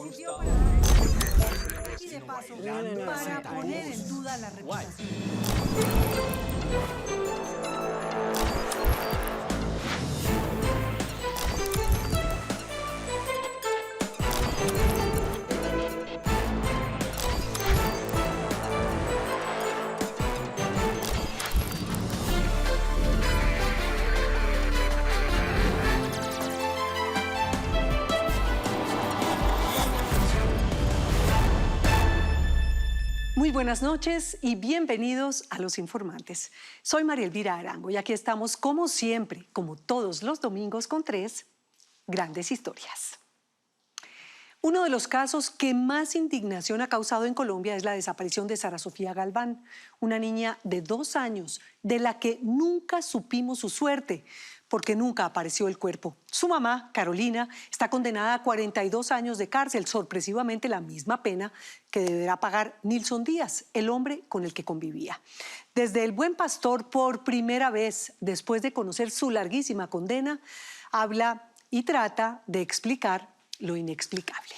sirvió y de paso para poner en duda la reputación. Muy buenas noches y bienvenidos a Los Informantes. Soy María Elvira Arango y aquí estamos como siempre, como todos los domingos, con tres grandes historias. Uno de los casos que más indignación ha causado en Colombia es la desaparición de Sara Sofía Galván, una niña de 2 años de la que nunca supimos su suerte, porque nunca apareció el cuerpo. Su mamá, Carolina, está condenada a 42 años de cárcel, sorpresivamente la misma pena que deberá pagar Nilson Díaz, el hombre con el que convivía. Desde El Buen Pastor, por primera vez, después de conocer su larguísima condena, habla y trata de explicar lo inexplicable.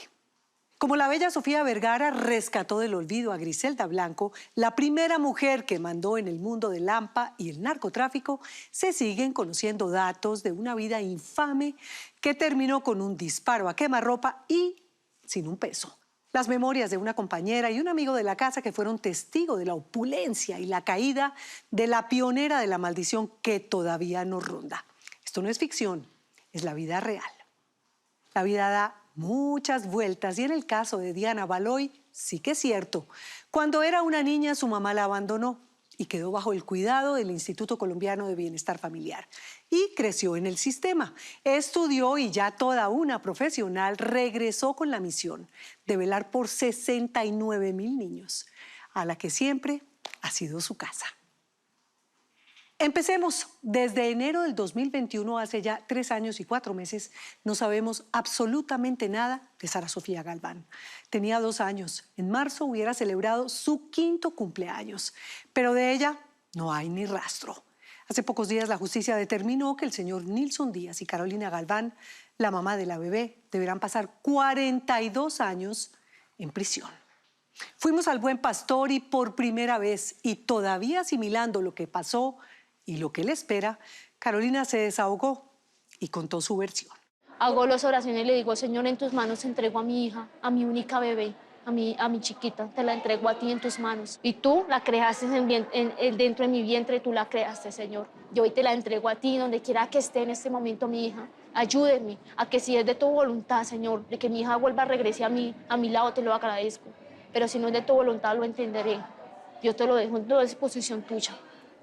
Como la bella Sofía Vergara rescató del olvido a Griselda Blanco, la primera mujer que mandó en el mundo del AMPA y el narcotráfico, se siguen conociendo datos de una vida infame que terminó con un disparo a quemarropa y sin un peso. Las memorias de una compañera y un amigo de la casa que fueron testigo de la opulencia y la caída de la pionera de la maldición que todavía nos ronda. Esto no es ficción, es la vida real. La vida da muchas vueltas y en el caso de Diana Baloy sí que es cierto. Cuando era una niña su mamá la abandonó y quedó bajo el cuidado del Instituto Colombiano de Bienestar Familiar y creció en el sistema. Estudió y ya toda una profesional regresó con la misión de velar por 69,000 niños, a la que siempre ha sido su casa. Empecemos. Desde enero del 2021, hace ya 3 años y 4 meses, no sabemos absolutamente nada de Sara Sofía Galván. Tenía 2 años. En marzo hubiera celebrado su 5º cumpleaños, pero de ella no hay ni rastro. Hace pocos días la justicia determinó que el señor Nilson Díaz y Carolina Galván, la mamá de la bebé, deberán pasar 42 años en prisión. Fuimos al Buen Pastor y por primera vez, y todavía asimilando lo que pasó y lo que le espera, Carolina se desahogó y contó su versión. Hago las oraciones y le digo, Señor, en tus manos entrego a mi hija, a mi única bebé, a mi chiquita, te la entrego a ti en tus manos. Y tú la creaste dentro de mi vientre, tú la creaste, Señor. Yo hoy te la entrego a ti, donde quiera que esté en este momento mi hija. Ayúdeme a que si es de tu voluntad, Señor, de que mi hija vuelva a regresar a mi lado, te lo agradezco. Pero si no es de tu voluntad, lo entenderé. Yo te lo dejo en toda disposición tuya.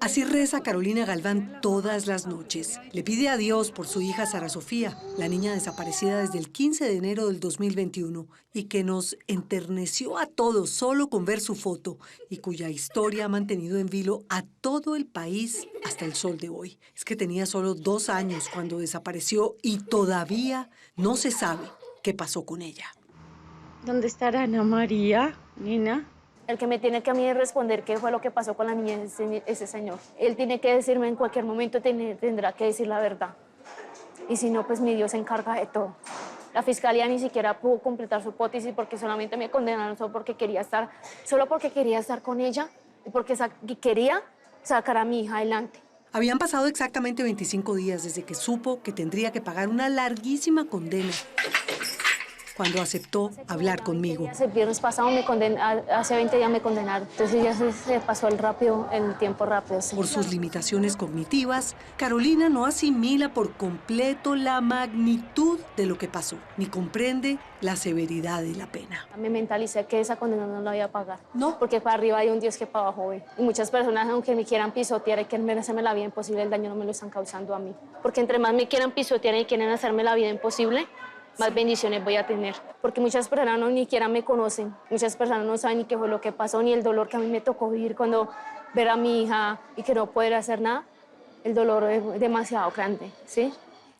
Así reza Carolina Galván todas las noches. Le pide a Dios por su hija Sara Sofía, la niña desaparecida desde el 15 de enero del 2021 y que nos enterneció a todos solo con ver su foto y cuya historia ha mantenido en vilo a todo el país hasta el sol de hoy. Es que tenía solo 2 años cuando desapareció y todavía no se sabe qué pasó con ella. ¿Dónde estará Ana María, nena? El que me tiene que a mí responder qué fue lo que pasó con la niña es ese señor. Él tiene que decirme en cualquier momento, tendrá que decir la verdad. Y si no, pues mi Dios se encarga de todo. La fiscalía ni siquiera pudo completar su hipótesis porque solamente me condenaron solo porque quería estar con ella y porque quería sacar a mi hija adelante. Habían pasado exactamente 25 días desde que supo que tendría que pagar una larguísima condena cuando aceptó hablar conmigo. El viernes pasado hace 20 días me condenaron, entonces ya se pasó el tiempo rápido. Sí. Por sus limitaciones cognitivas, Carolina no asimila por completo la magnitud de lo que pasó, ni comprende la severidad de la pena. Me mentalicé que esa condena no la iba a pagar. No. Porque para arriba hay un Dios que para abajo ve. Y muchas personas, aunque me quieran pisotear y quieren hacerme la vida imposible, el daño no me lo están causando a mí. Porque entre más me quieran pisotear y quieren hacerme la vida imposible, más bendiciones voy a tener. Porque muchas personas ni siquiera me conocen, muchas personas no saben ni qué fue lo que pasó, ni el dolor que a mí me tocó vivir cuando ver a mi hija y que no poder hacer nada, el dolor es demasiado grande, ¿sí?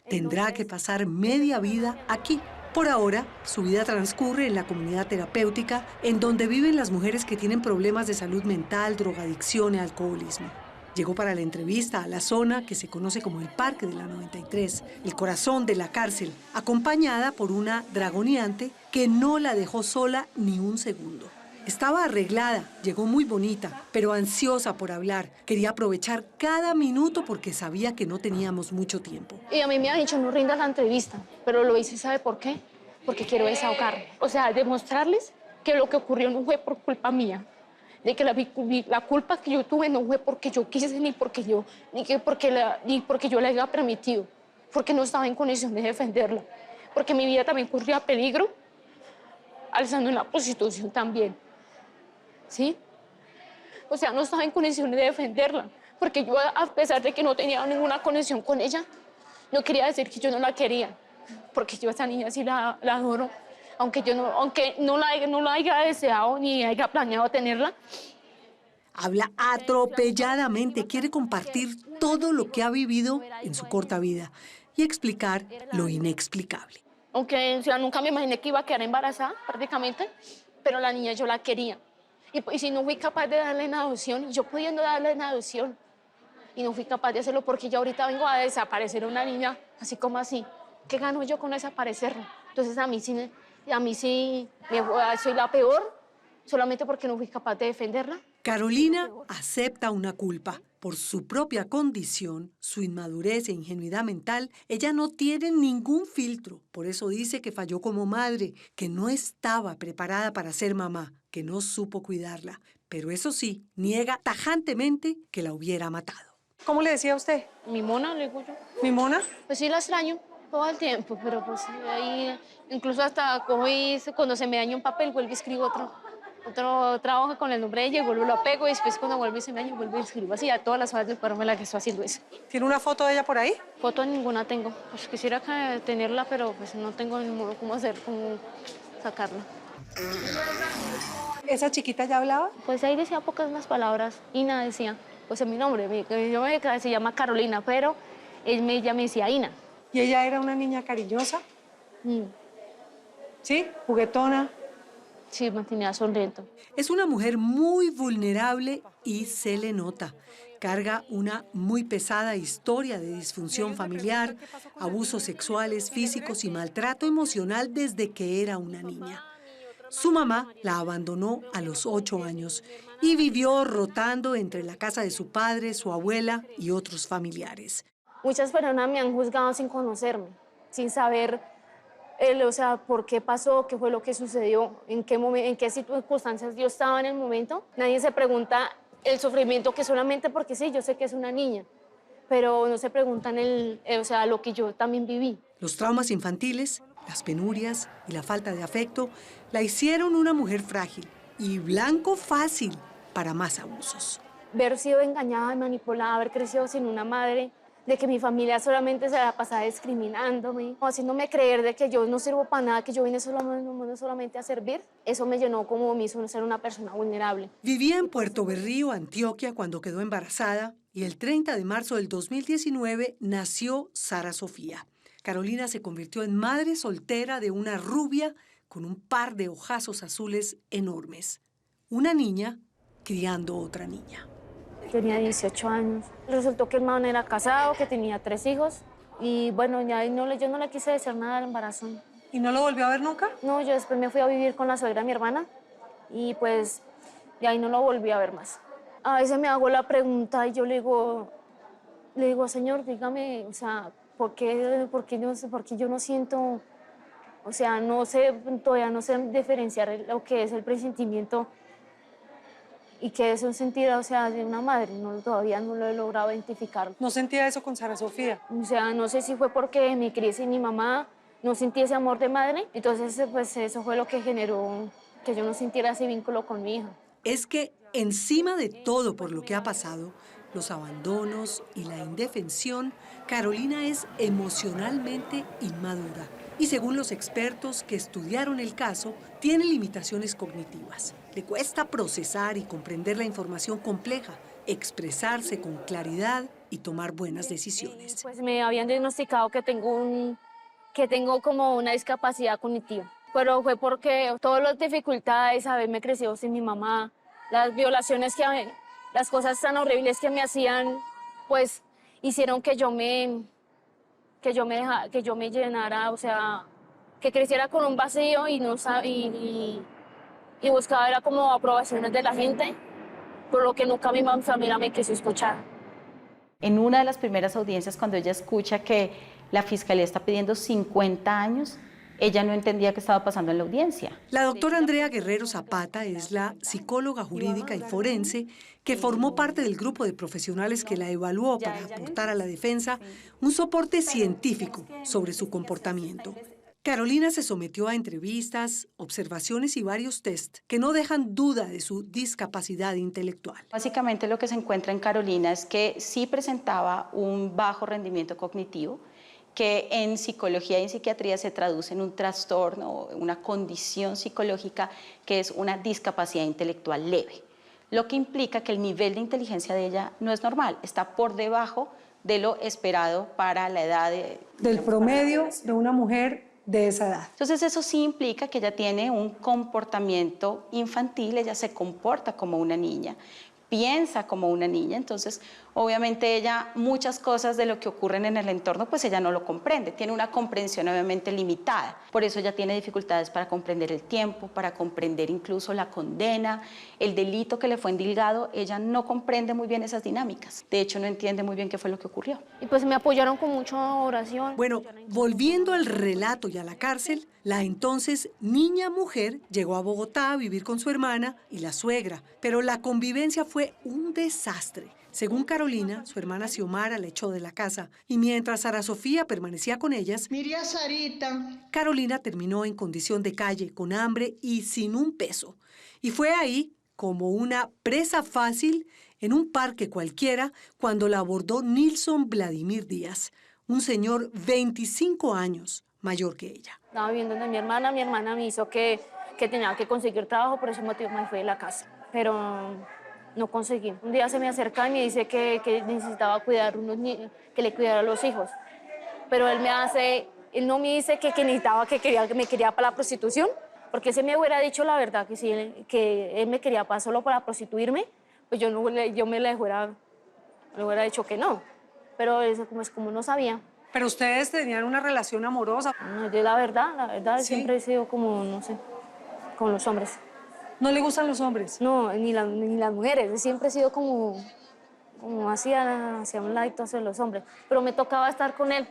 Tendrá que pasar media vida aquí. Por ahora, su vida transcurre en la comunidad terapéutica, en donde viven las mujeres que tienen problemas de salud mental, drogadicción y alcoholismo. Llegó para la entrevista a la zona que se conoce como el Parque de la 93, el corazón de la cárcel, acompañada por una dragoneante que no la dejó sola ni un segundo. Estaba arreglada, llegó muy bonita, pero ansiosa por hablar. Quería aprovechar cada minuto porque sabía que no teníamos mucho tiempo. Y a mí me ha dicho, no rindas la entrevista, pero lo hice, ¿sabe por qué? Porque quiero desahogarme. O sea, demostrarles que lo que ocurrió no fue por culpa mía. De que la culpa que yo tuve no fue porque yo quise, ni porque yo le haya permitido. Porque no estaba en condición de defenderla. Porque mi vida también corría peligro, alzando en la prostitución también. ¿Sí? O sea, no estaba en condiciones de defenderla, porque yo, a pesar de que no tenía ninguna conexión con ella, no quería decir que yo no la quería, porque yo a esa niña sí la adoro, aunque no la haya deseado ni haya planeado tenerla. Habla atropelladamente, quiere compartir todo lo que ha vivido en su corta vida y explicar lo inexplicable. Aunque, o sea, nunca me imaginé que iba a quedar embarazada, prácticamente, pero la niña yo la quería. Y si no fui capaz de darle en adopción, y yo pudiendo darle en adopción, y no fui capaz de hacerlo porque yo ahorita vengo a desaparecer una niña, así como así. ¿Qué gano yo con desaparecerla? Entonces a mí sí soy la peor, solamente porque no fui capaz de defenderla. Carolina acepta una culpa. Por su propia condición, su inmadurez e ingenuidad mental, ella no tiene ningún filtro. Por eso dice que falló como madre, que no estaba preparada para ser mamá, que no supo cuidarla. Pero eso sí, niega tajantemente que la hubiera matado. ¿Cómo le decía a usted? Mi mona, le digo yo. ¿Mi mona? Pues sí la extraño todo el tiempo, pero pues ahí, incluso hasta cojo y cuando se me daña un papel, vuelvo y escribo otro trabajo con el nombre de ella y vuelvo, lo pego y después cuando vuelve y se me daña, vuelvo y escribo así a todas las horas del cuaderno en la que estoy haciendo eso. ¿Tiene una foto de ella por ahí? Foto ninguna tengo. Pues quisiera tenerla, pero pues no tengo ni modo cómo sacarla. ¿Esa chiquita ya hablaba? Pues ahí decía pocas más palabras. Ina decía, pues es mi nombre, se llama Carolina, pero ella me decía Ina. ¿Y ella era una niña cariñosa? Mm. ¿Sí? ¿Juguetona? Sí, mantenía sonriendo. Es una mujer muy vulnerable y se le nota. Carga una muy pesada historia de disfunción familiar, abusos sexuales, físicos y maltrato emocional desde que era una niña. Su mamá la abandonó a los 8 años y vivió rotando entre la casa de su padre, su abuela y otros familiares. Muchas personas me han juzgado sin conocerme, sin saber o sea, por qué pasó, qué fue lo que sucedió, en qué circunstancias yo estaba en el momento. Nadie se pregunta el sufrimiento que solamente porque sí, yo sé que es una niña, pero no se preguntan o sea, lo que yo también viví. Los traumas infantiles, las penurias y la falta de afecto la hicieron una mujer frágil y blanco fácil para más abusos. Haber sido engañada y manipulada, haber crecido sin una madre, de que mi familia solamente se la pasaba discriminándome, o haciéndome creer de que yo no sirvo para nada, que yo vine solamente a servir, eso me llenó como me hizo ser una persona vulnerable. Vivía en Puerto Berrío, Antioquia, cuando quedó embarazada y el 30 de marzo del 2019 nació Sara Sofía. Carolina se convirtió en madre soltera de una rubia con un par de ojazos azules enormes. Una niña criando otra niña. Tenía 18 años. Resultó que el man era casado, que tenía 3 hijos. Y bueno, ya yo no le quise decir nada del embarazo. ¿Y no lo volvió a ver nunca? No, yo después me fui a vivir con la suegra de mi hermana. Y pues, de ahí no lo volví a ver más. A veces me hago la pregunta y yo le digo, señor, dígame, o sea, ¿por qué yo no siento, o sea, todavía no sé diferenciar lo que es el presentimiento y que es un sentido, o sea, de una madre? Todavía no lo he logrado identificar. ¿No sentía eso con Sara Sofía? O sea, no sé si fue porque me crié sin mi mamá, no sentí ese amor de madre, entonces pues eso fue lo que generó que yo no sintiera ese vínculo con mi hija. Es que encima de todo por lo que ha pasado, los abandonos y la indefensión, Carolina es emocionalmente inmadura. Y según los expertos que estudiaron el caso, tiene limitaciones cognitivas. Le cuesta procesar y comprender la información compleja, expresarse con claridad y tomar buenas decisiones. Pues me habían diagnosticado que tengo como una discapacidad cognitiva. Pero fue porque todas las dificultades, haberme crecido sin mi mamá, las violaciones las cosas tan horribles que me hacían, pues hicieron que yo me llenara, o sea, que creciera con un vacío y no y buscaba era como aprobaciones de la gente, por lo que nunca mi familia me quiso escuchar. En una de las primeras audiencias, cuando ella escucha que la fiscalía está pidiendo 50 años, ella no entendía qué estaba pasando en la audiencia. La doctora Andrea Guerrero Zapata es la psicóloga jurídica y forense que formó parte del grupo de profesionales que la evaluó para aportar a la defensa un soporte científico sobre su comportamiento. Carolina se sometió a entrevistas, observaciones y varios tests que no dejan duda de su discapacidad intelectual. Básicamente lo que se encuentra en Carolina es que sí presentaba un bajo rendimiento cognitivo, que en psicología y en psiquiatría se traduce en un trastorno, una condición psicológica que es una discapacidad intelectual leve, lo que implica que el nivel de inteligencia de ella no es normal, está por debajo de lo esperado para la edad Del promedio de una mujer de esa edad. Entonces eso sí implica que ella tiene un comportamiento infantil, ella se comporta como una niña, piensa como una niña, entonces obviamente ella muchas cosas de lo que ocurren en el entorno pues ella no lo comprende, tiene una comprensión obviamente limitada, por eso ella tiene dificultades para comprender el tiempo, para comprender incluso la condena, el delito que le fue endilgado, ella no comprende muy bien esas dinámicas, de hecho no entiende muy bien qué fue lo que ocurrió. Y pues me apoyaron con mucha oración. Bueno, volviendo al relato y a la cárcel, la entonces niña mujer llegó a Bogotá a vivir con su hermana y la suegra, pero la convivencia fue un desastre. Según Carolina, su hermana Xiomara la echó de la casa y mientras Sara Sofía permanecía con ellas, Mire a Sarita. Carolina terminó en condición de calle, con hambre y sin un peso. Y fue ahí, como una presa fácil, en un parque cualquiera, cuando la abordó Nilson Vladimir Díaz, un señor 25 años mayor que ella. Estaba viviendo donde mi hermana me hizo que tenía que conseguir trabajo, por ese motivo me fui de la casa, pero no conseguí. Un día se me acerca y me dice que necesitaba cuidar unos niños, que le cuidara a los hijos, pero él no me dice que necesitaba, que me quería para la prostitución, porque si me hubiera dicho la verdad, que si que él me quería para solo para prostituirme, pues yo me le hubiera dicho que no, pero eso como no sabía. Pero ustedes tenían una relación amorosa. No, yo la verdad, ¿Sí? siempre he sido como, no sé, con los hombres. ¿No le gustan los hombres? No, ni las mujeres, siempre he sido como hacia un ladito hacia los hombres. Pero me tocaba estar con él,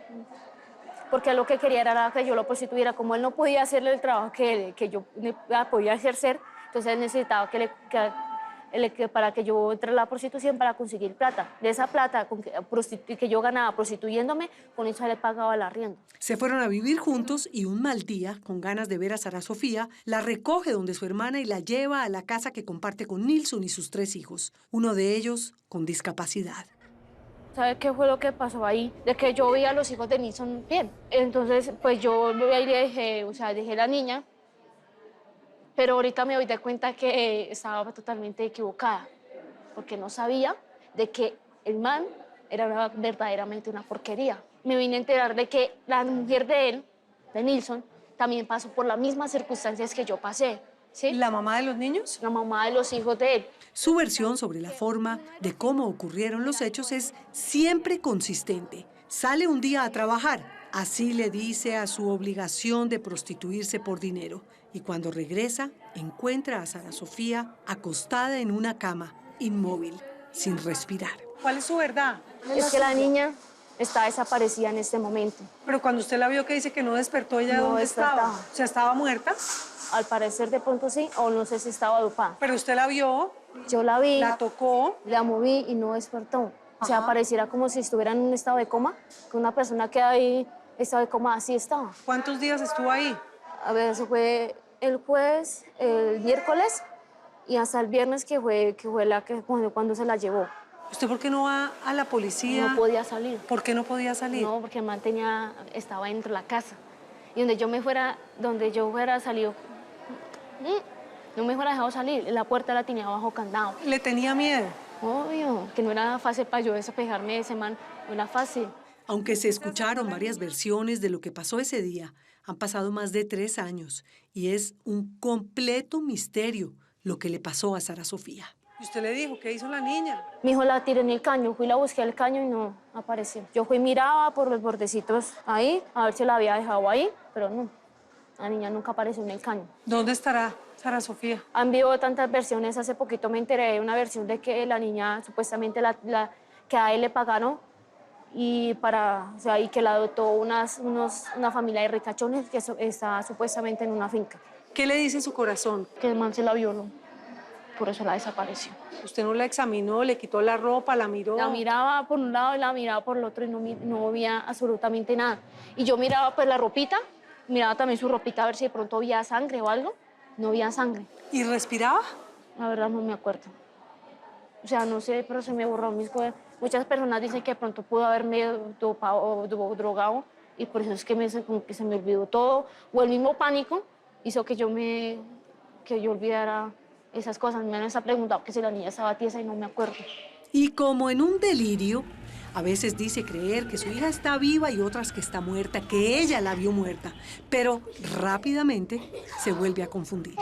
porque lo que quería era que yo lo prostituyera. Como él no podía hacerle el trabajo que yo podía ejercer, entonces él necesitaba para que yo entre a la prostitución para conseguir plata. De esa plata que yo ganaba prostituyéndome, con eso le pagaba el arriendo. Se fueron a vivir juntos y un mal día, con ganas de ver a Sara Sofía, la recoge donde su hermana y la lleva a la casa que comparte con Nilson y sus 3 hijos, uno de ellos con discapacidad. ¿Sabes qué fue lo que pasó ahí? De que yo veía a los hijos de Nilson bien. Entonces, pues yo ahí le dejé, dejé la niña, pero ahorita me doy de cuenta que estaba totalmente equivocada, porque no sabía de que el man era verdaderamente una porquería. Me vine a enterar de que la mujer de él, de Nilson, también pasó por las mismas circunstancias que yo pasé. ¿Sí? ¿La mamá de los niños? La mamá de los hijos de él. Su versión sobre la forma de cómo ocurrieron los hechos es siempre consistente. Sale un día a trabajar, así le dice a su obligación de prostituirse por dinero. Y cuando regresa, encuentra a Sara Sofía acostada en una cama, inmóvil, sin respirar. ¿Cuál es su verdad? Es que la niña está desaparecida en este momento. Pero cuando usted la vio que dice que no despertó, ¿ella No dónde despertaba. estaba? O sea, ¿estaba muerta? Al parecer de pronto sí, o no sé si estaba dopada. Pero usted la vio, Yo la vi, la tocó. la moví y no despertó. O sea, Ajá. pareciera como si estuviera en un estado de coma, que una persona que ahí estado de coma así estaba. ¿Cuántos días estuvo ahí? A ver, eso fue el jueves, el miércoles y hasta el viernes que fue cuando se la llevó. ¿Usted por qué no va a la policía? No podía salir. ¿Por qué no podía salir? No, porque el man estaba dentro de la casa. Y donde yo fuera salido, no me fuera dejado salir. La puerta la tenía bajo candado. ¿Le tenía miedo? Obvio, que no era fácil para yo despejarme de ese man, no era fácil. Aunque se escucharon varias versiones de lo que pasó ese día, han pasado más de 3 años y es un completo misterio lo que le pasó a Sara Sofía. ¿Y usted le dijo qué hizo la niña? Mi hijo la tiré en el caño, fui la busqué al caño y no apareció. Yo fui miraba por los bordecitos ahí, a ver si la había dejado ahí, pero no. La niña nunca apareció en el caño. ¿Dónde estará Sara Sofía? Han visto tantas versiones, hace poquito me enteré de una versión de que la niña supuestamente que a él le pagaron y y que la adoptó una familia de ricachones que está supuestamente en una finca. ¿Qué le dice su corazón? Que el man se la violó, por eso la desapareció. ¿Usted no la examinó, le quitó la ropa, la miró? La miraba por un lado y la miraba por el otro y no veía absolutamente nada. Y yo miraba pues la ropita, miraba también su ropita a ver si de pronto había sangre o algo. No había sangre. ¿Y respiraba? La verdad no me acuerdo. O sea, no sé, pero se me borró mis cosas. Muchas personas dicen que de pronto pudo haberme dopado o drogado y por eso es que, como que se me olvidó todo. O el mismo pánico hizo que yo olvidara esas cosas. Me han preguntado que si la niña estaba tiesa y no me acuerdo. Y como en un delirio, a veces dice creer que su hija está viva y otras que está muerta, que ella la vio muerta, pero rápidamente se vuelve a confundir.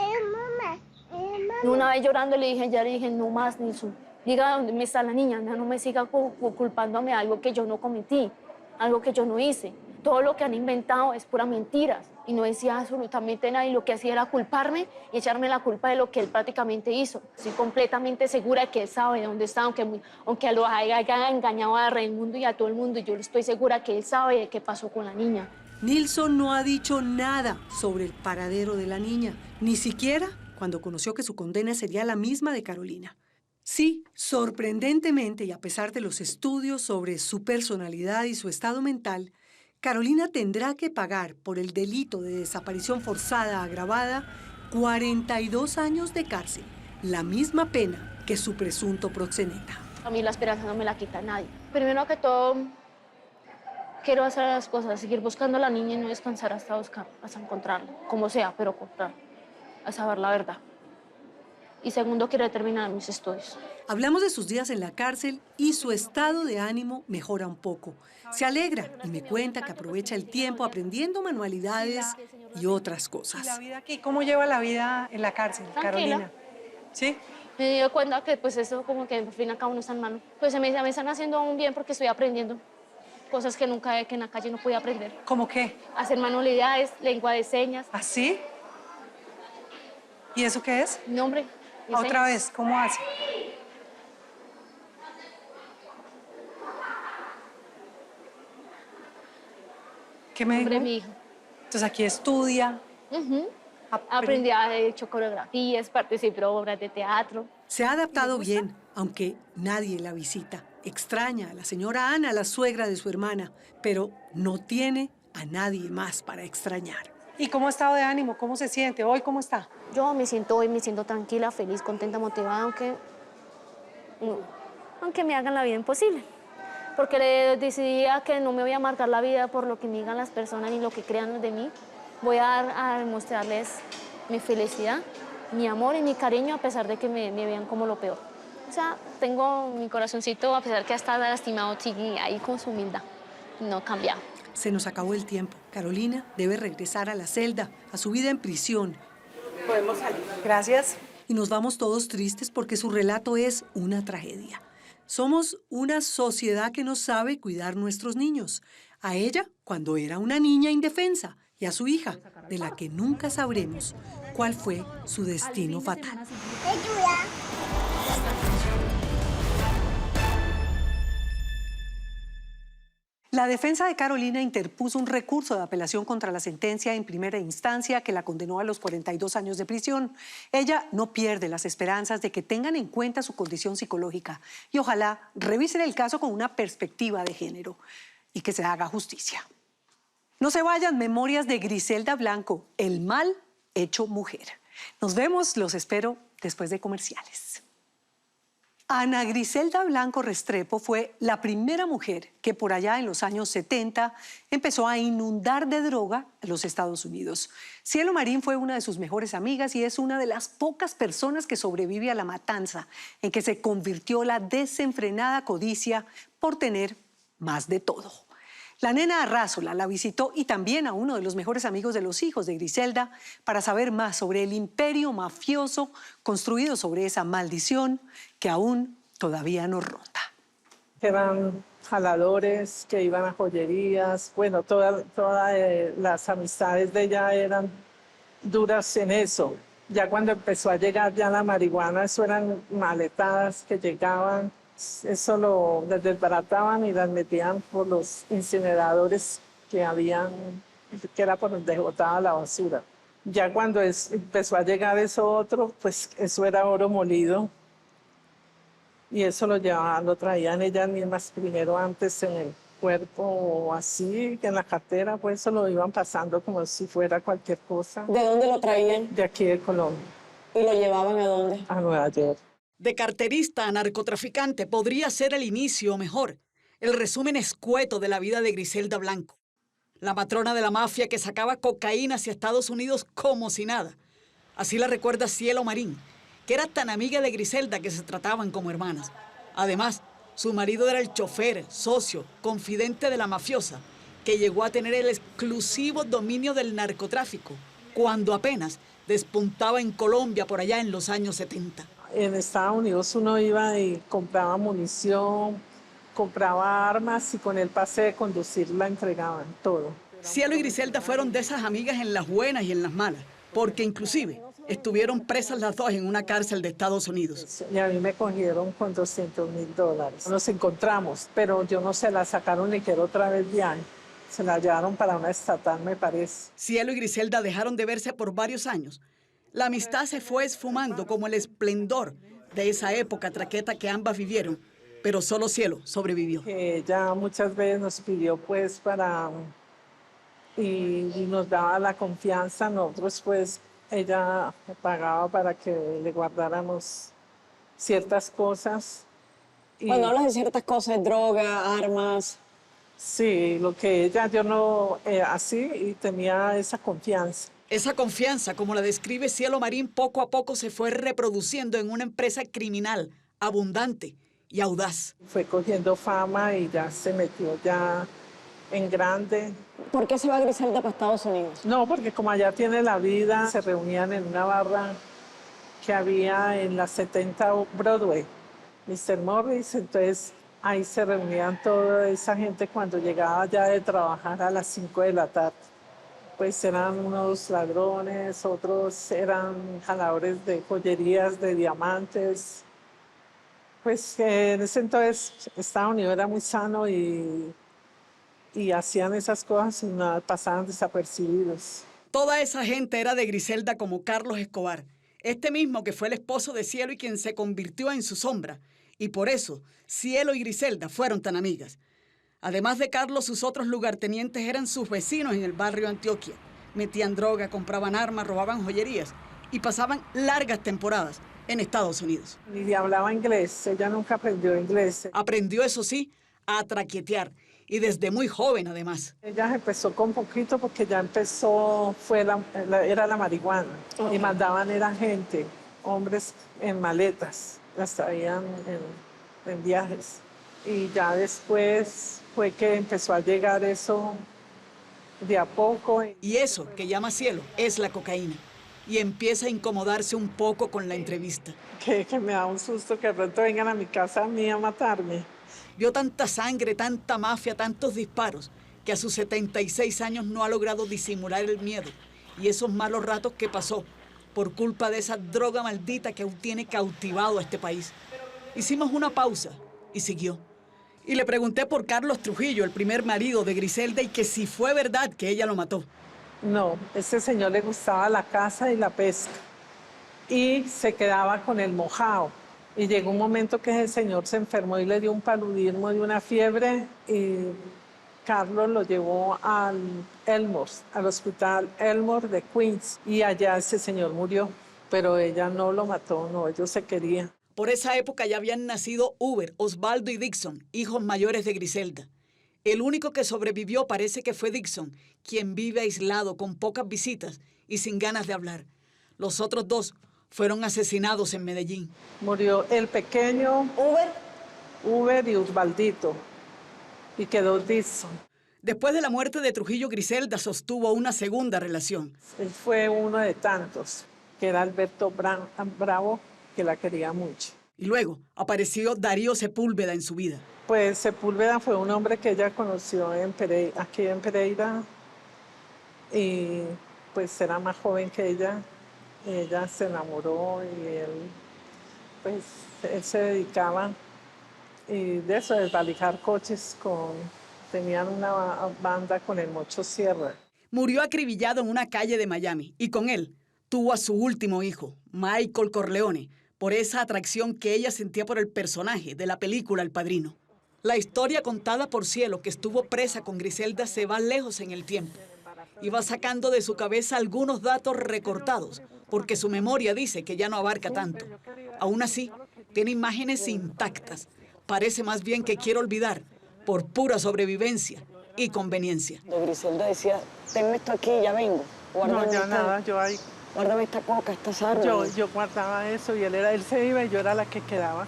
Y una vez llorando le dije, no más, Nilson. Diga dónde está la niña, no me siga culpándome de algo que yo no cometí, algo que yo no hice. Todo lo que han inventado es pura mentiras. Y no decía absolutamente nada y lo que hacía era culparme y echarme la culpa de lo que él prácticamente hizo. Estoy completamente segura de que él sabe dónde está, aunque lo haya engañado a Raimundo y a todo el mundo. Yo estoy segura que él sabe de qué pasó con la niña. Nilson no ha dicho nada sobre el paradero de la niña, ni siquiera cuando conoció que su condena sería la misma de Carolina. Sí, sorprendentemente y a pesar de los estudios sobre su personalidad y su estado mental, Carolina tendrá que pagar por el delito de desaparición forzada agravada 42 años de cárcel, la misma pena que su presunto proxeneta. A mí la esperanza no me la quita nadie. Primero que todo, quiero hacer las cosas, seguir buscando a la niña y no descansar hasta encontrarla, como sea, pero encontrarla, a saber la verdad. Y segundo, quiero terminar mis estudios. Hablamos de sus días en la cárcel y su estado de ánimo mejora un poco. Se alegra y me cuenta que aprovecha el tiempo aprendiendo manualidades y otras cosas. ¿Y la vida aquí? ¿Cómo lleva la vida en la cárcel, Carolina? ¿Sí? Me di cuenta que pues eso como que al fin y al cabo no está en mano. Pues me están haciendo un bien porque estoy aprendiendo cosas que que en la calle no podía aprender. ¿Cómo qué? Hacer manualidades, lengua de señas. ¿Ah, sí? ¿Y eso qué es? Nombre. Otra vez, ¿cómo hace? ¿Qué me dijo? Nombre de mi hijo. Entonces aquí estudia. Aprendí a hecho coreografías, participé en obras de teatro. Se ha adaptado bien, aunque nadie la visita. Extraña a la señora Ana, la suegra de su hermana, pero no tiene a nadie más para extrañar. ¿Y cómo ha estado de ánimo? ¿Cómo se siente? ¿Hoy cómo está? Yo me siento tranquila, feliz, contenta, motivada, aunque me hagan la vida imposible. Porque decidí que no me voy a marcar la vida por lo que me digan las personas ni lo que crean de mí. Voy a mostrarles mi felicidad, mi amor y mi cariño a pesar de que me vean como lo peor. O sea, tengo mi corazoncito, a pesar que está lastimado, sigue ahí con su humildad. No ha cambiado. Se nos acabó el tiempo. Carolina debe regresar a la celda, a su vida en prisión. Podemos salir. Gracias. Y nos vamos todos tristes porque su relato es una tragedia. Somos una sociedad que no sabe cuidar nuestros niños. A ella, cuando era una niña indefensa, y a su hija, de la que nunca sabremos cuál fue su destino fatal. La defensa de Carolina interpuso un recurso de apelación contra la sentencia en primera instancia que la condenó a los 42 años de prisión. Ella no pierde las esperanzas de que tengan en cuenta su condición psicológica y ojalá revisen el caso con una perspectiva de género y que se haga justicia. No se vayan, memorias de Griselda Blanco, el mal hecho mujer. Nos vemos, los espero después de comerciales. Ana Griselda Blanco Restrepo fue la primera mujer que por allá en los años 70 empezó a inundar de droga a los Estados Unidos. Cielo Marín fue una de sus mejores amigas y es una de las pocas personas que sobrevive a la matanza en que se convirtió la desenfrenada codicia por tener más de todo. La nena Arrázola la visitó y también a uno de los mejores amigos de los hijos de Griselda para saber más sobre el imperio mafioso construido sobre esa maldición que aún todavía nos ronda. Eran jaladores que iban a joyerías, bueno, todas las amistades de ella eran duras en eso. Ya cuando empezó a llegar ya la marihuana, eso eran maletadas que llegaban, eso las desbarataban y las metían por los incineradores que habían, que era por donde botaba la basura. Ya cuando empezó a llegar eso otro, pues eso era oro molido. Y eso lo traían ellas mismas primero antes en el cuerpo o así, que en la cartera, pues eso lo iban pasando como si fuera cualquier cosa. ¿De dónde lo traían? De aquí de Colombia. ¿Y lo llevaban a dónde? A Nueva York. De carterista a narcotraficante podría ser el inicio, o mejor, el resumen escueto de la vida de Griselda Blanco. La matrona de la mafia que sacaba cocaína hacia Estados Unidos como si nada. Así la recuerda Cielo Marín, que era tan amiga de Griselda que se trataban como hermanas. Además, su marido era el chofer, socio, confidente de la mafiosa, que llegó a tener el exclusivo dominio del narcotráfico, cuando apenas despuntaba en Colombia por allá en los años 70. En Estados Unidos uno iba y compraba munición, compraba armas y con el pase de conducir la entregaban todo. Cielo y Griselda fueron de esas amigas en las buenas y en las malas, porque inclusive estuvieron presas las dos en una cárcel de Estados Unidos. Y a mí me cogieron con $200,000. Nos encontramos, pero yo no se la sacaron ni quiero otra vez de ahí. Se la llevaron para una estatal, me parece. Cielo y Griselda dejaron de verse por varios años. La amistad se fue esfumando como el esplendor de esa época traqueta que ambas vivieron, pero solo Cielo sobrevivió. Que ella muchas veces nos pidió pues y nos daba la confianza, nosotros pues ella pagaba para que le guardáramos ciertas cosas. Cuando hablas de ciertas cosas, droga, armas. Sí, lo que ella, yo no, así y tenía esa confianza. Esa confianza, como la describe Cielo Marín, poco a poco se fue reproduciendo en una empresa criminal, abundante y audaz. Fue cogiendo fama y ya se metió ya en grande. ¿Por qué se va Griselda para Estados Unidos? No, porque como allá tiene la vida, se reunían en una barra que había en la 70 Broadway, Mr. Morris, entonces ahí se reunían toda esa gente cuando llegaba ya de trabajar a las 5 de la tarde. Pues eran unos ladrones, otros eran jaladores de joyerías, de diamantes. Pues en ese entonces Estados Unidos era muy sano y hacían esas cosas y nada, pasaban desapercibidos. Toda esa gente era de Griselda como Carlos Escobar, este mismo que fue el esposo de Cielo y quien se convirtió en su sombra. Y por eso, Cielo y Griselda fueron tan amigas. Además de Carlos, sus otros lugartenientes eran sus vecinos en el barrio Antioquia. Metían droga, compraban armas, robaban joyerías y pasaban largas temporadas en Estados Unidos. Ni hablaba inglés, ella nunca aprendió inglés. Aprendió, eso sí, a traquetear y desde muy joven además. Ella empezó con poquito porque ya empezó, era la marihuana y mandaban era gente, hombres en maletas, las traían en viajes. Y ya después fue que empezó a llegar eso de a poco. Y eso que llama Cielo es la cocaína. Y empieza a incomodarse un poco con la entrevista. Que me da un susto que de pronto vengan a mi casa a mí a matarme. Vio tanta sangre, tanta mafia, tantos disparos, que a sus 76 años no ha logrado disimular el miedo y esos malos ratos que pasó por culpa de esa droga maldita que aún tiene cautivado a este país. Hicimos una pausa y siguió. Y le pregunté por Carlos Trujillo, el primer marido de Griselda, y que si fue verdad que ella lo mató. No, ese señor le gustaba la caza y la pesca y se quedaba con el mojado. Y llegó un momento que ese señor se enfermó y le dio un paludismo y una fiebre y Carlos lo llevó al Elmore, al hospital Elmore de Queens y allá ese señor murió, pero ella no lo mató, no, ellos se querían. Por esa época ya habían nacido Uber, Osvaldo y Dixon, hijos mayores de Griselda. El único que sobrevivió parece que fue Dixon, quien vive aislado, con pocas visitas y sin ganas de hablar. Los otros dos fueron asesinados en Medellín. Murió el pequeño Uber y Osvaldito, y quedó Dixon. Después de la muerte de Trujillo, Griselda sostuvo una segunda relación. Él fue uno de tantos, que era Alberto Bravo, que la quería mucho. Y luego apareció Darío Sepúlveda en su vida. Pues Sepúlveda fue un hombre que ella conoció aquí en Pereira, y pues era más joven que ella. Ella se enamoró y él se dedicaba de eso, de desvalijar coches tenían una banda con el Mocho Sierra. Murió acribillado en una calle de Miami y con él tuvo a su último hijo, Michael Corleone, por esa atracción que ella sentía por el personaje de la película El Padrino. La historia contada por Cielo, que estuvo presa con Griselda, se va lejos en el tiempo y va sacando de su cabeza algunos datos recortados, porque su memoria dice que ya no abarca tanto. Aún así, tiene imágenes intactas. Parece más bien que quiere olvidar por pura sobrevivencia y conveniencia. Griselda decía, tenme esto aquí, ya vengo. No, ya nada, yo ahí. Guárdame esta coca, estas armas. Yo guardaba eso y él se iba y yo era la que quedaba.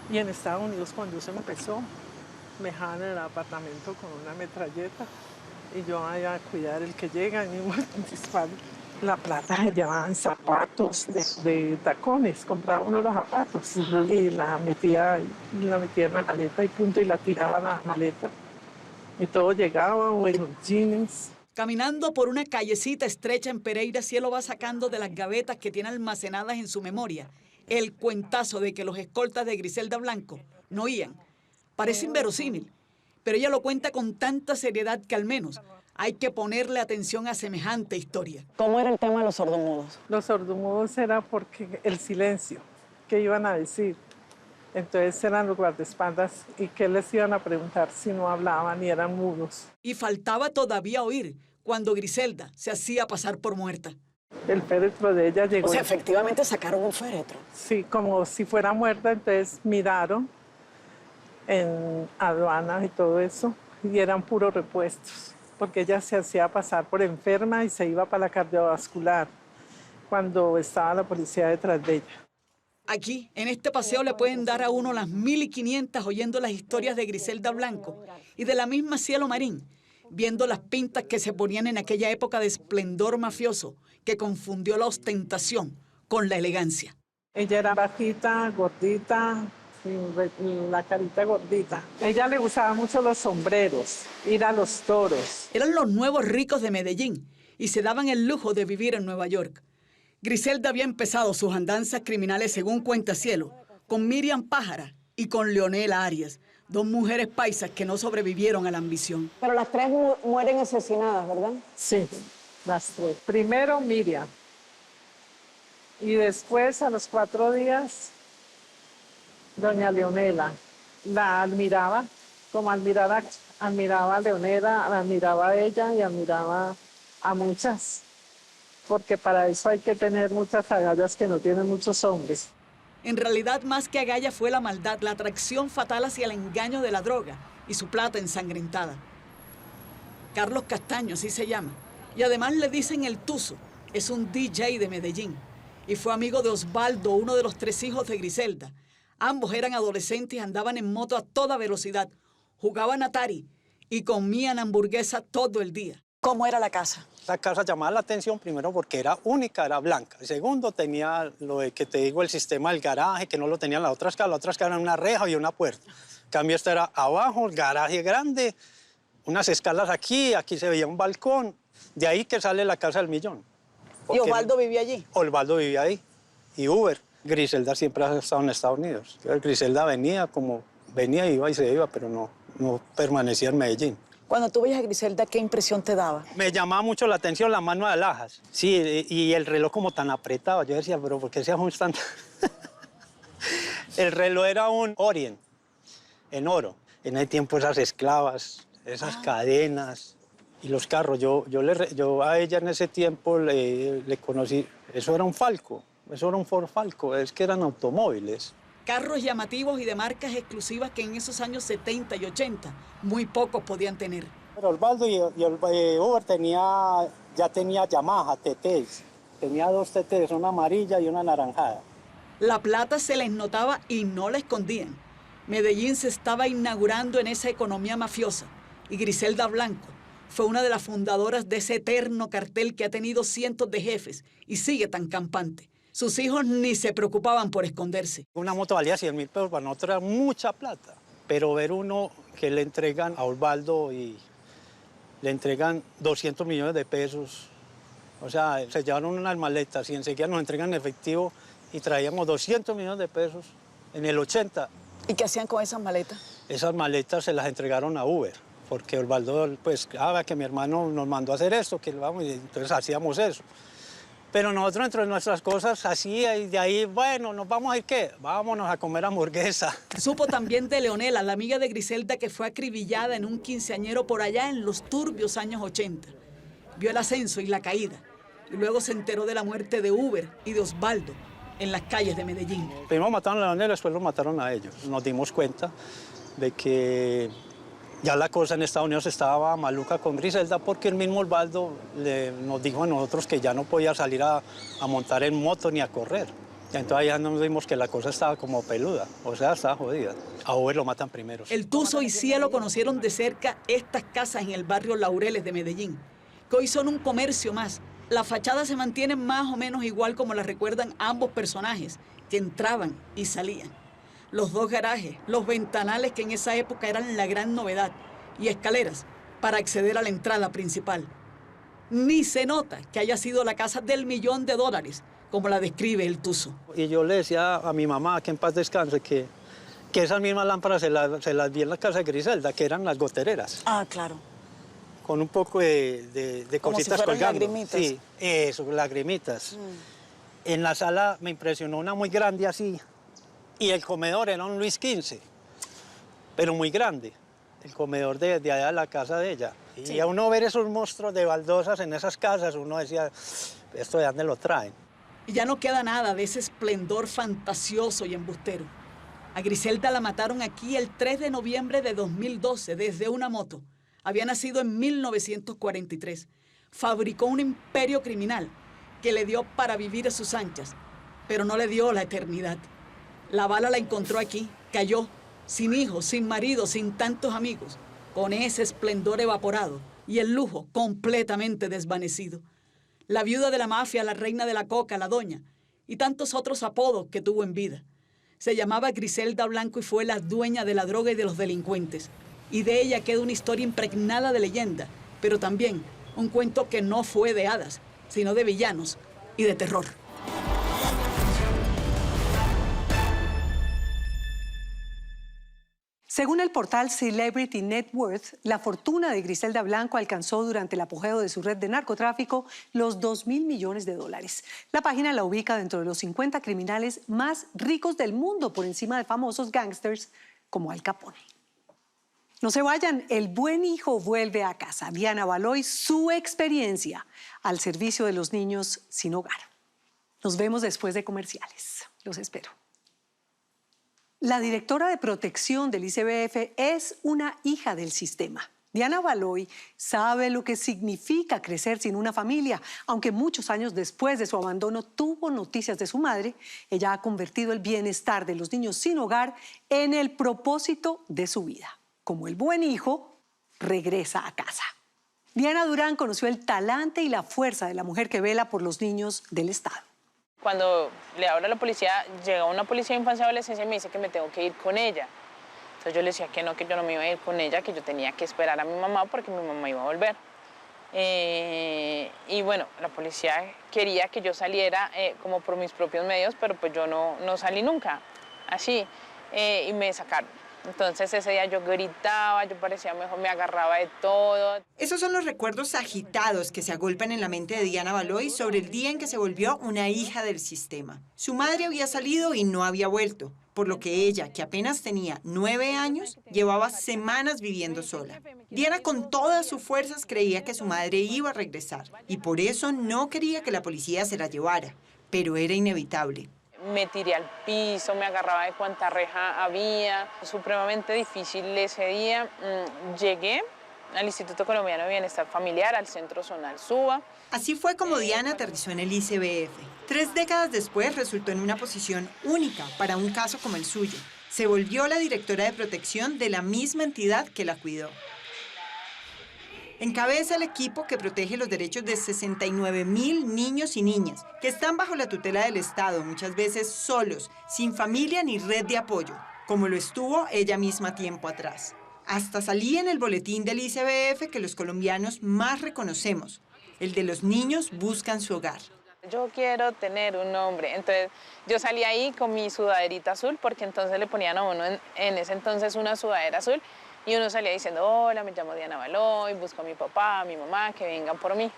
Y en Estados Unidos, cuando eso empezó, me dejaban en el apartamento con una metralleta y yo allá a cuidar el que llega y me disparo. La plata se llevaba en zapatos de tacones, compraba uno de los zapatos y la metía en la maleta y punto, y la tiraba a la maleta. Y todo llegaba, o en los jeans. Caminando por una callecita estrecha en Pereira, Cielo va sacando de las gavetas que tiene almacenadas en su memoria el cuentazo de que los escoltas de Griselda Blanco no oían. Parece inverosímil, pero ella lo cuenta con tanta seriedad que al menos hay que ponerle atención a semejante historia. ¿Cómo era el tema de los sordomudos? Los sordomudos era porque el silencio, ¿qué iban a decir? Entonces eran los guardaespaldas y ¿qué les iban a preguntar si no hablaban y eran mudos? Y faltaba todavía oír cuando Griselda se hacía pasar por muerta. El féretro de ella llegó. O sea, efectivamente sacaron un féretro. Sí, como si fuera muerta, entonces miraron en aduanas y todo eso y eran puros repuestos, porque ella se hacía pasar por enferma y se iba para la cardiovascular cuando estaba la policía detrás de ella. Aquí, en este paseo, le pueden dar a uno las 1500 oyendo las historias de Griselda Blanco y de la misma Cielo Marín, viendo las pintas que se ponían en aquella época de esplendor mafioso que confundió la ostentación con la elegancia. Ella era bajita, gordita, la carita gordita. A ella le gustaban mucho los sombreros, ir a los toros. Eran los nuevos ricos de Medellín y se daban el lujo de vivir en Nueva York. Griselda había empezado sus andanzas criminales, según cuenta Cielo, con Miriam Pájara y con Leonela Arias, dos mujeres paisas que no sobrevivieron a la ambición. Pero las tres mueren asesinadas, ¿verdad? Sí, las tres. Primero Miriam. Y después, a los 4 días, doña Leonela. La admiraba, como admiraba a Leonela, la admiraba a ella y admiraba a muchas. Porque para eso hay que tener muchas agallas que no tienen muchos hombres. En realidad, más que agalla fue la maldad, la atracción fatal hacia el engaño de la droga y su plata ensangrentada. Carlos Castaño, así se llama, y además le dicen el Tuzo, es un DJ de Medellín, y fue amigo de Osvaldo, uno de los 3 hijos de Griselda. Ambos eran adolescentes y andaban en moto a toda velocidad, jugaban Atari y comían hamburguesa todo el día. ¿Cómo era la casa? La casa llamaba la atención primero porque era única, era blanca. Y segundo, tenía lo de que te digo, el sistema del garaje, que no lo tenían las otras casas. Las otras casas eran una reja y una puerta. En cambio, esta era abajo, el garaje grande, unas escalas aquí, aquí se veía un balcón. De ahí que sale la casa del millón. ¿Y Osvaldo vivía allí? Osvaldo vivía ahí. Y Uber. Griselda siempre ha estado en Estados Unidos. Griselda venía, iba y se iba, pero no permanecía en Medellín. Cuando tú veías a Griselda, ¿qué impresión te daba? Me llamaba mucho la atención la mano de alhajas. Sí, y el reloj como tan apretado. Yo decía, pero ¿por qué se ajustan? El reloj era un Orient, en oro. En ese tiempo esas esclavas, esas cadenas y los carros. Yo a ella en ese tiempo le conocí. Eso era un Falco, eso era un Ford Falco, es que eran automóviles. Carros llamativos y de marcas exclusivas que en esos años 70 y 80 muy pocos podían tener. Pero Osvaldo y Uber ya tenía Yamaha, TTs. Tenía 2 TTs, una amarilla y una anaranjada. La plata se les notaba y no la escondían. Medellín se estaba inaugurando en esa economía mafiosa Y Griselda Blanco fue una de las fundadoras de ese eterno cartel que ha tenido cientos de jefes y sigue tan campante. Sus hijos ni se preocupaban por esconderse. Una moto valía 100.000 pesos, para nosotros era mucha plata. Pero ver uno que le entregan a Osvaldo y le entregan 200 millones de pesos, o sea, se llevaron unas maletas y enseguida nos entregan efectivo y traíamos 200 millones de pesos en el 80. ¿Y qué hacían con esas maletas? Esas maletas se las entregaron a Uber, porque Osvaldo, pues, que mi hermano nos mandó a hacer esto, que vamos, y entonces hacíamos eso. Pero nosotros, entre nuestras cosas, así, y de ahí, bueno, ¿nos vamos a ir qué? Vámonos a comer hamburguesa. Supo también de Leonela, la amiga de Griselda que fue acribillada en un quinceañero por allá en los turbios años 80. Vio el ascenso y la caída, y luego se enteró de la muerte de Uber y de Osvaldo en las calles de Medellín. Primero mataron a Leonela, después lo mataron a ellos. Nos dimos cuenta de que ya la cosa en Estados Unidos estaba maluca con Griselda porque el mismo Osvaldo nos dijo a nosotros que ya no podía salir a montar en moto ni a correr. Y entonces ya nos dimos que la cosa estaba como peluda, o sea, estaba jodida. A Uber lo matan primero. El Tuzo y Cielo conocieron de cerca estas casas en el barrio Laureles de Medellín, que hoy son un comercio más. Las fachadas se mantienen más o menos igual como las recuerdan ambos personajes, que entraban y salían. Los dos garajes, los ventanales que en esa época eran la gran novedad, y escaleras para acceder a la entrada principal. Ni se nota que haya sido la casa del $1.000.000, como la describe el Tuzo. Y yo le decía a mi mamá, que en paz descanse, que esas mismas lámparas se las vi en la casa de Griselda, que eran las gotereras. Ah, claro. Con un poco de Como cositas si fueran colgando. lagrimitas. Sí, eso, lagrimitas. En la sala me impresionó una muy grande así, y el comedor era un Luis XV, pero muy grande, el comedor de allá de la casa de ella. Y Sí. a uno ver esos monstruos de baldosas en esas casas, uno decía, ¿esto de dónde lo traen? Y ya no queda nada de ese esplendor fantasioso y embustero. A Griselda la mataron aquí el 3 de noviembre de 2012 desde una moto. Había nacido en 1943. Fabricó un imperio criminal que le dio para vivir a sus anchas, pero no le dio la eternidad. La bala la encontró aquí, cayó, sin hijos, sin marido, sin tantos amigos, con ese esplendor evaporado y el lujo completamente desvanecido. La viuda de la mafia, la reina de la coca, la doña, y tantos otros apodos que tuvo en vida. Se llamaba Griselda Blanco y fue la dueña de la droga y de los delincuentes. Y de ella queda una historia impregnada de leyenda, pero también un cuento que no fue de hadas, sino de villanos y de terror. Según el portal Celebrity Net Worth, la fortuna de Griselda Blanco alcanzó durante el apogeo de su red de narcotráfico los $2.000 millones. La página la ubica dentro de los 50 criminales más ricos del mundo, por encima de famosos gángsters como Al Capone. No se vayan, el buen hijo vuelve a casa. Diana Valoy, su experiencia al servicio de los niños sin hogar. Nos vemos después de comerciales. Los espero. La directora de protección del ICBF es una hija del sistema. Diana Valoy sabe lo que significa crecer sin una familia. Aunque muchos años después de su abandono tuvo noticias de su madre, ella ha convertido el bienestar de los niños sin hogar en el propósito de su vida. Como el buen hijo, regresa a casa. Diana Durán conoció el talante y la fuerza de la mujer que vela por los niños del Estado. Cuando le hablo a la policía, llega una policía de infancia y adolescencia y me dice que me tengo que ir con ella. Entonces yo le decía que yo no me iba a ir con ella, que yo tenía que esperar a mi mamá porque mi mamá iba a volver. Y bueno, la policía quería que yo saliera como por mis propios medios, pero pues yo no salí nunca, así, y me sacaron. Entonces ese día yo gritaba, yo parecía mejor, me agarraba de todo. Esos son los recuerdos agitados que se agolpan en la mente de Diana Valoy sobre el día en que se volvió una hija del sistema. Su madre había salido y no había vuelto, por lo que ella, que apenas tenía 9 años, llevaba semanas viviendo sola. Diana con todas sus fuerzas creía que su madre iba a regresar y por eso no quería que la policía se la llevara, pero era inevitable. Me tiré al piso, me agarraba de cuanta reja había. Supremamente difícil ese día. Llegué al Instituto Colombiano de Bienestar Familiar, al Centro Zonal Suba. Así fue como Diana aterrizó en el ICBF. 3 décadas después resultó en una posición única para un caso como el suyo. Se volvió la directora de protección de la misma entidad que la cuidó. Encabeza el equipo que protege los derechos de 69.000 niños y niñas que están bajo la tutela del Estado, muchas veces solos, sin familia ni red de apoyo, como lo estuvo ella misma tiempo atrás. Hasta salía en el boletín del ICBF que los colombianos más reconocemos, el de los niños buscan su hogar. Yo quiero tener un nombre. Entonces yo salí ahí con mi sudaderita azul, porque entonces le ponían a uno en ese entonces una sudadera azul, y uno salía diciendo, hola, me llamo Diana Baloy, busco a mi papá, a mi mamá, que vengan por mí.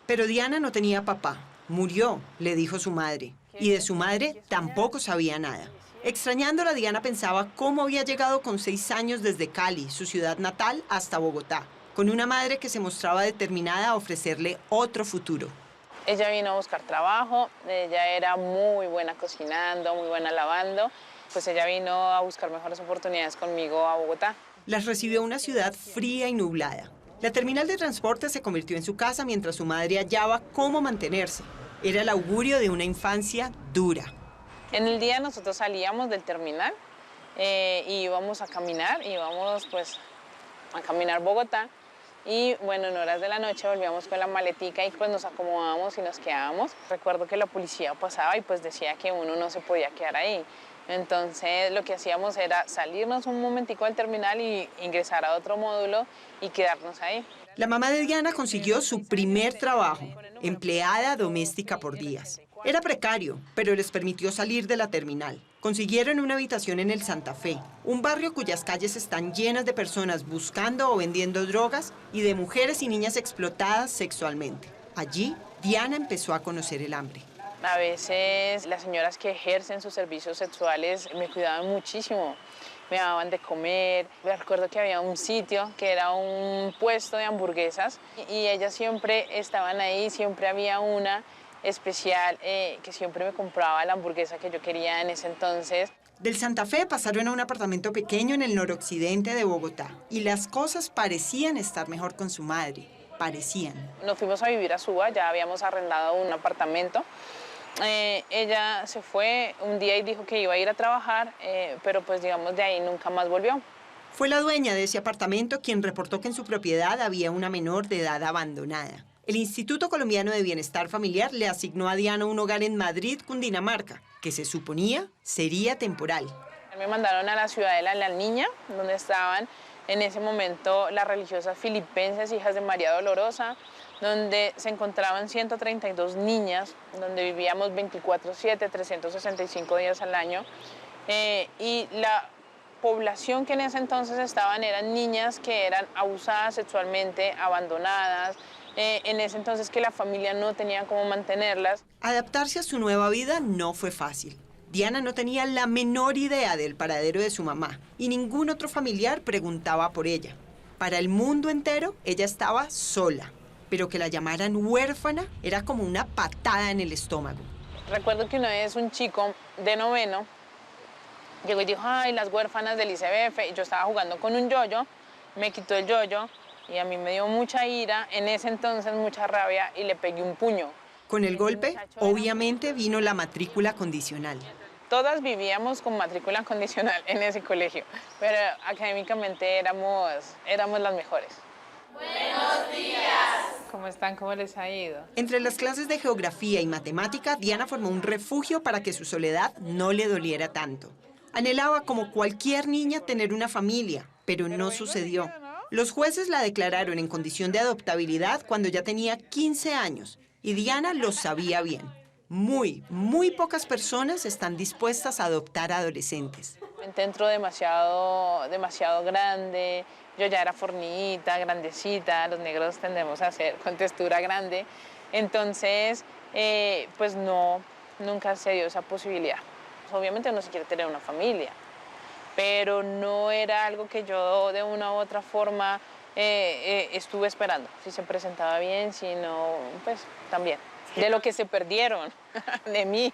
Pero Diana no tenía papá, murió, le dijo su madre, y de su madre tampoco sabía nada. Extrañándola, Diana pensaba cómo había llegado con 6 años desde Cali, su ciudad natal, hasta Bogotá, con una madre que se mostraba determinada a ofrecerle otro futuro. Ella vino a buscar trabajo, ella era muy buena cocinando, muy buena lavando, pues ella vino a buscar mejores oportunidades conmigo a Bogotá. Las recibió una ciudad fría y nublada. La terminal de transporte se convirtió en su casa mientras su madre hallaba cómo mantenerse. Era el augurio de una infancia dura. En el día nosotros salíamos del terminal y íbamos a caminar, pues a caminar Bogotá. Y bueno, en horas de la noche volvíamos con la maletica y pues nos acomodábamos y nos quedábamos. Recuerdo que la policía pasaba y pues decía que uno no se podía quedar ahí. Entonces lo que hacíamos era salirnos un momentico del terminal y ingresar a otro módulo y quedarnos ahí. La mamá de Diana consiguió su primer trabajo, empleada doméstica por días. Era precario, pero les permitió salir de la terminal. Consiguieron una habitación en el Santa Fe, un barrio cuyas calles están llenas de personas buscando o vendiendo drogas y de mujeres y niñas explotadas sexualmente. Allí, Diana empezó a conocer el hambre. A veces las señoras que ejercen sus servicios sexuales me cuidaban muchísimo. Me daban de comer. Me recuerdo que había un sitio que era un puesto de hamburguesas y ellas siempre estaban ahí, siempre había una especial que siempre me compraba la hamburguesa que yo quería en ese entonces. Del Santa Fe pasaron a un apartamento pequeño en el noroccidente de Bogotá y las cosas parecían estar mejor con su madre, parecían. Nos fuimos a vivir a Suba, ya habíamos arrendado un apartamento. Ella se fue un día y dijo que iba a ir a trabajar, pero pues digamos de ahí nunca más volvió. Fue la dueña de ese apartamento quien reportó que en su propiedad había una menor de edad abandonada. El Instituto Colombiano de Bienestar Familiar le asignó a Diana un hogar en Madrid, Cundinamarca, que se suponía sería temporal. Me mandaron a la Ciudadela La Niña, donde estaban en ese momento las religiosas filipenses, hijas de María Dolorosa, donde se encontraban 132 niñas, donde vivíamos 24/7, 365 días al año. Y la población que en ese entonces estaban eran niñas que eran abusadas sexualmente, abandonadas, en ese entonces que la familia no tenía cómo mantenerlas. Adaptarse a su nueva vida no fue fácil. Diana no tenía la menor idea del paradero de su mamá y ningún otro familiar preguntaba por ella. Para el mundo entero, ella estaba sola, pero que la llamaran huérfana era como una patada en el estómago. Recuerdo que una vez un chico de noveno llegó y dijo, ay, las huérfanas del ICBF, y yo estaba jugando con un yoyo, me quitó el yoyo y a mí me dio mucha ira, en ese entonces mucha rabia, y le pegué un puño. Con el golpe, obviamente, vino la matrícula condicional. Todas vivíamos con matrícula condicional en ese colegio, pero académicamente éramos las mejores. ¡Buenos días! ¿Cómo están? ¿Cómo les ha ido? Entre las clases de geografía y matemática, Diana formó un refugio para que su soledad no le doliera tanto. Anhelaba, como cualquier niña, tener una familia, pero no sucedió. Los jueces la declararon en condición de adoptabilidad cuando ya tenía 15 años, y Diana lo sabía bien. Muy pocas personas están dispuestas a adoptar a adolescentes. Entró demasiado grande, yo ya era fornidita, grandecita, los negros tendemos a ser con textura grande, entonces pues nunca se dio esa posibilidad. Obviamente uno sí quiere tener una familia, pero no era algo que yo de una u otra forma estuve esperando. Si se presentaba bien, si no, pues también. De lo que se perdieron, de mí.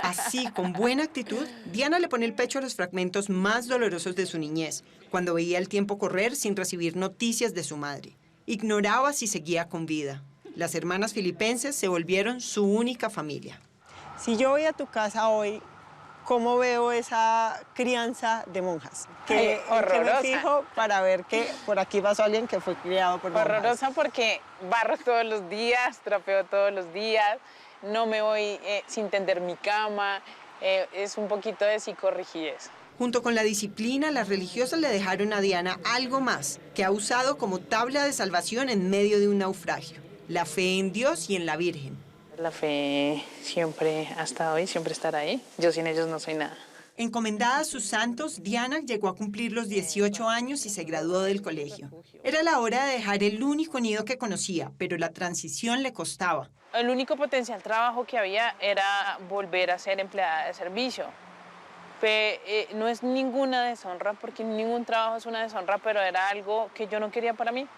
Así, con buena actitud, Diana le pone el pecho a los fragmentos más dolorosos de su niñez, cuando veía el tiempo correr sin recibir noticias de su madre. Ignoraba si seguía con vida. Las hermanas filipenses se volvieron su única familia. Si yo voy a tu casa hoy, cómo veo esa crianza de monjas. Que horrorosa. me fijo para ver que por aquí pasó alguien que fue criado por monjas. Horrorosa porque barro todos los días, trapeo todos los días, no me voy sin tender mi cama, es un poquito de psicorrigidez. Junto con la disciplina, las religiosas le dejaron a Diana algo más, que ha usado como tabla de salvación en medio de un naufragio: la fe en Dios y en la Virgen. La fe siempre ha estado ahí, siempre estará ahí. Yo sin ellos no soy nada. Encomendada a sus santos, Diana llegó a cumplir los 18 años y se graduó del colegio. Era la hora de dejar el único nido que conocía, pero la transición le costaba. El único potencial trabajo que había era volver a ser empleada de servicio. No es ninguna deshonra, porque ningún trabajo es una deshonra, pero era algo que yo no quería para mí.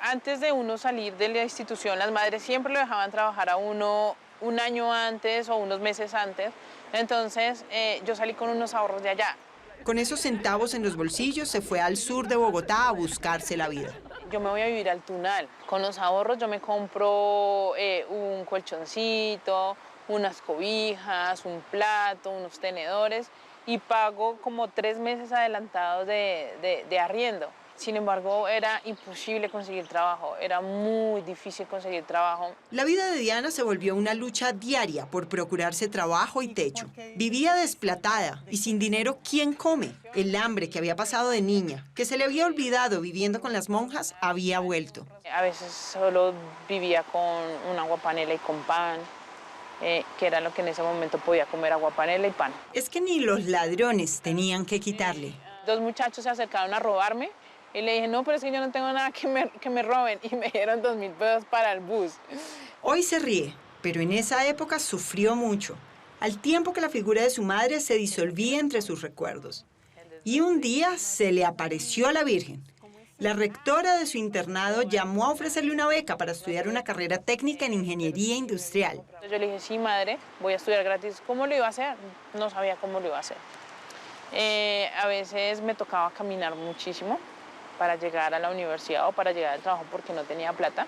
Antes de uno salir de la institución, las madres siempre lo dejaban trabajar a uno un año antes o unos meses antes. Entonces, yo salí con unos ahorros de allá. Con esos centavos en los bolsillos, se fue al sur de Bogotá a buscarse la vida. Yo me voy a vivir al Tunal. Con los ahorros yo me compro un colchoncito, unas cobijas, un plato, unos tenedores y pago como 3 meses adelantados de arriendo. Sin embargo, era imposible conseguir trabajo, era muy difícil conseguir trabajo. La vida de Diana se volvió una lucha diaria por procurarse trabajo y techo. Vivía desplatada y sin dinero, ¿quién come? El hambre que había pasado de niña, que se le había olvidado viviendo con las monjas, había vuelto. A veces solo vivía con un aguapanela y con pan, que era lo que en ese momento podía comer, aguapanela y pan. Es que ni los ladrones tenían que quitarle. 2 muchachos se acercaron a robarme. Y le dije, no, pero es que yo no tengo nada que me roben. Y me dieron 2.000 pesos para el bus. Hoy se ríe, pero en esa época sufrió mucho, al tiempo que la figura de su madre se disolvía entre sus recuerdos. Y un día se le apareció la Virgen. La rectora de su internado llamó a ofrecerle una beca para estudiar una carrera técnica en ingeniería industrial. Yo le dije, sí, madre, voy a estudiar gratis. ¿Cómo lo iba a hacer? No sabía cómo lo iba a hacer. A veces me tocaba caminar muchísimo para llegar a la universidad o para llegar al trabajo porque no tenía plata.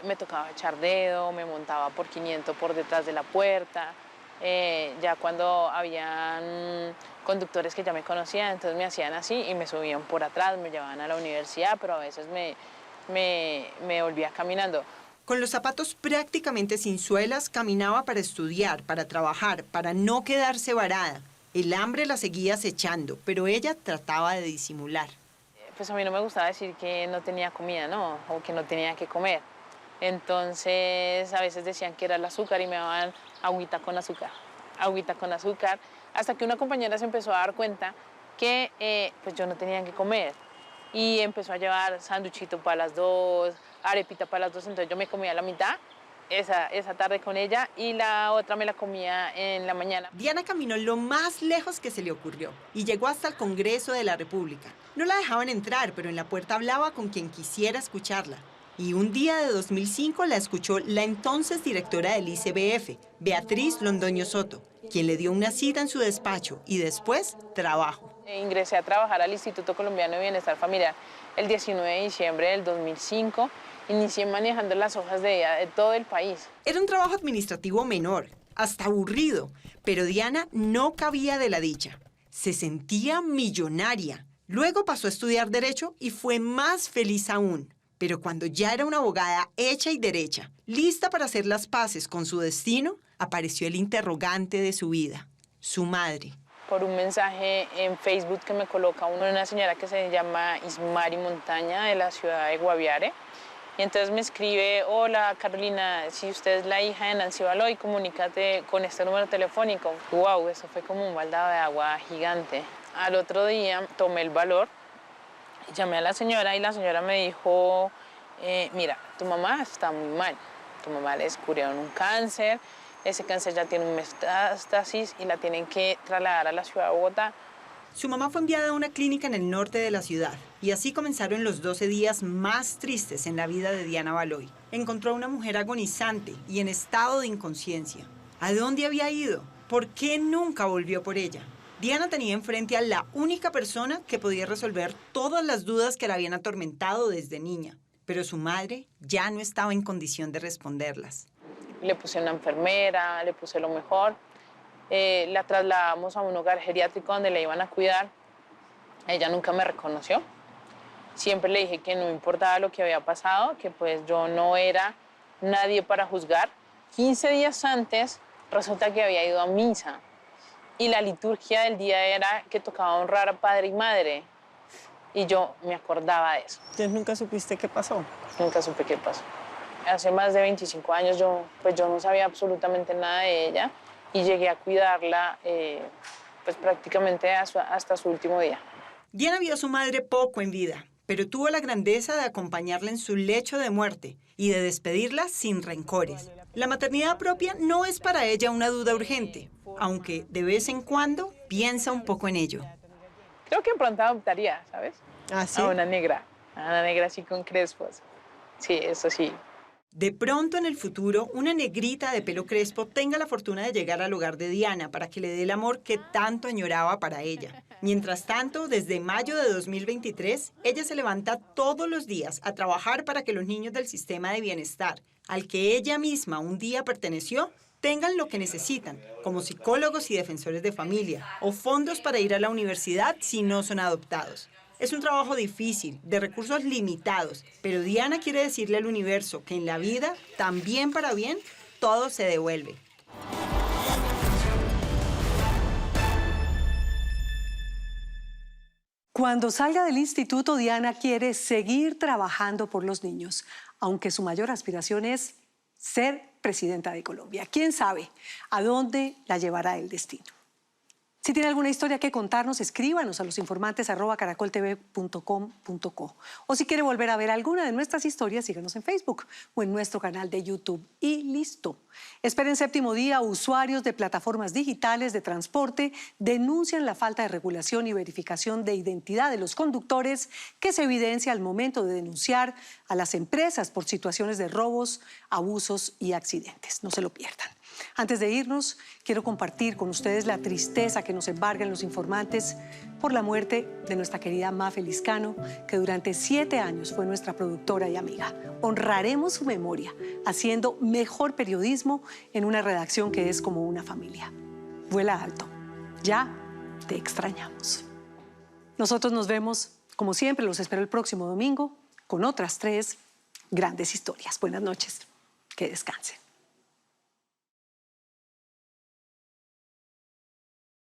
Me tocaba echar dedo, me montaba por 500 por detrás de la puerta. Ya cuando habían conductores que ya me conocían, entonces me hacían así y me subían por atrás, me llevaban a la universidad, pero a veces me volvía caminando. Con los zapatos prácticamente sin suelas, caminaba para estudiar, para trabajar, para no quedarse varada. El hambre la seguía acechando, pero ella trataba de disimular. Pues a mí no me gustaba decir que no tenía comida, ¿no? O que no tenía que comer. Entonces, a veces decían que era el azúcar y me daban agüita con azúcar, hasta que una compañera se empezó a dar cuenta que pues yo no tenía que comer. Y empezó a llevar sanduchito para las 2, arepita para las 2, entonces yo me comía la mitad esa tarde con ella y la otra me la comía en la mañana. Diana caminó lo más lejos que se le ocurrió y llegó hasta el Congreso de la República. No la dejaban entrar, pero en la puerta hablaba con quien quisiera escucharla. Y un día de 2005 la escuchó la entonces directora del ICBF, Beatriz Londoño Soto, quien le dio una cita en su despacho y después trabajo. Ingresé a trabajar al Instituto Colombiano de Bienestar Familiar el 19 de diciembre del 2005. Inicié manejando las hojas de vida de todo el país. Era un trabajo administrativo menor, hasta aburrido, pero Diana no cabía de la dicha. Se sentía millonaria. Luego pasó a estudiar Derecho y fue más feliz aún. Pero cuando ya era una abogada hecha y derecha, lista para hacer las paces con su destino, apareció el interrogante de su vida, su madre. Por un mensaje en Facebook que me coloca una señora que se llama Ismari Montaña de la ciudad de Guaviare. Y entonces me escribe, hola Carolina, si usted es la hija de Nancy Baloy, comunícate con este número telefónico. Wow, eso fue como un baldado de agua gigante. Al otro día tomé el valor, llamé a la señora y la señora me dijo, mira, tu mamá está muy mal, tu mamá le descubrieron un cáncer, ese cáncer ya tiene un metástasis y la tienen que trasladar a la ciudad de Bogotá. Su mamá fue enviada a una clínica en el norte de la ciudad y así comenzaron los 12 días más tristes en la vida de Diana Baloy. Encontró a una mujer agonizante y en estado de inconsciencia. ¿A dónde había ido? ¿Por qué nunca volvió por ella? Diana tenía enfrente a la única persona que podía resolver todas las dudas que la habían atormentado desde niña, pero su madre ya no estaba en condición de responderlas. le puse una enfermera, le puse lo mejor. La trasladamos a un hogar geriátrico donde la iban a cuidar. Ella nunca me reconoció. Siempre le dije que no importaba lo que había pasado, que pues yo no era nadie para juzgar. 15 días antes resulta que había ido a misa y la liturgia del día era que tocaba honrar a padre y madre. Y yo me acordaba de eso. ¿Entonces nunca supiste qué pasó? Nunca supe qué pasó. Hace más de 25 años yo no sabía absolutamente nada de ella y llegué a cuidarla pues prácticamente hasta su último día. Diana vio a su madre poco en vida, pero tuvo la grandeza de acompañarla en su lecho de muerte y de despedirla sin rencores. La maternidad propia no es para ella una duda urgente, aunque de vez en cuando piensa un poco en ello. Creo que pronto adoptaría, ¿sabes? ¿Ah, sí? A una negra así con crespos. Sí, eso sí. De pronto en el futuro, una negrita de pelo crespo tenga la fortuna de llegar al hogar de Diana para que le dé el amor que tanto añoraba para ella. Mientras tanto, desde mayo de 2023, ella se levanta todos los días a trabajar para que los niños del sistema de bienestar, al que ella misma un día perteneció, tengan lo que necesitan, como psicólogos y defensores de familia, o fondos para ir a la universidad si no son adoptados. Es un trabajo difícil, de recursos limitados, pero Diana quiere decirle al universo que en la vida, también para bien, todo se devuelve. Cuando salga del instituto, Diana quiere seguir trabajando por los niños, aunque su mayor aspiración es ser presidenta de Colombia. ¿Quién sabe a dónde la llevará el destino? Si tiene alguna historia que contarnos, escríbanos a losinformantes@caracoltv.com.co. O si quiere volver a ver alguna de nuestras historias, síganos en Facebook o en nuestro canal de YouTube. Y listo. Esperen Séptimo Día, usuarios de plataformas digitales de transporte denuncian la falta de regulación y verificación de identidad de los conductores que se evidencia al momento de denunciar a las empresas por situaciones de robos, abusos y accidentes. No se lo pierdan. Antes de irnos, quiero compartir con ustedes la tristeza que nos embarga en Los Informantes por la muerte de nuestra querida Mafe Liscano, que durante 7 años fue nuestra productora y amiga. Honraremos su memoria haciendo mejor periodismo en una redacción que es como una familia. Vuela alto. Ya te extrañamos. Nosotros nos vemos, como siempre, los espero el próximo domingo con otras 3 grandes historias. Buenas noches. Que descansen.